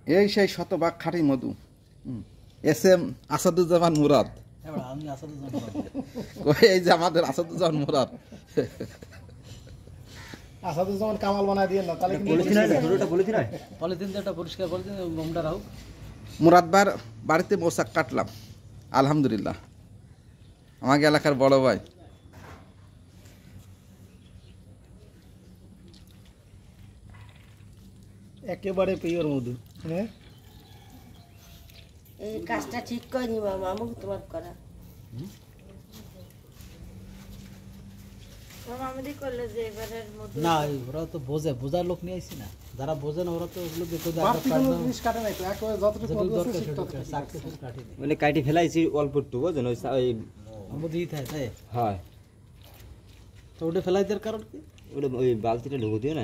এই সেই শতভাগ খাঁটি মধু। এস এম আসাদুজ্জামান মুরাদ, এই যে আমাদের আসাদুজ্জামান মুরাদ। আসাদুজ্জামান কামাল বানায় দিয়ে না তাহলে পলিথিন দিয়ে পরিষ্কার করে দিন গমটা রাখো। মুরাদ ভাইয়ের বাড়িতে মোসাক কাটলাম আলহামদুলিল্লাহ, আমাকে এলাকার বড় ভাই। একেবারে পিওর মধু। হ্যাঁ এই কাজটা ঠিক করে নি মামা, আমাকে তোমার করা না, ওরা তো বোঝে, বোঝার লোক নিয়ে আসছি না, যারা বোঝে না ওরা তো ওগুলো দেখো কাটি ফেলাইছি অল্প একটু, বোঝেন তো ওটা ফেলাই দেওয়ার কারণ কি? ওটা ওই বালতিটা ঢুকো দিও না।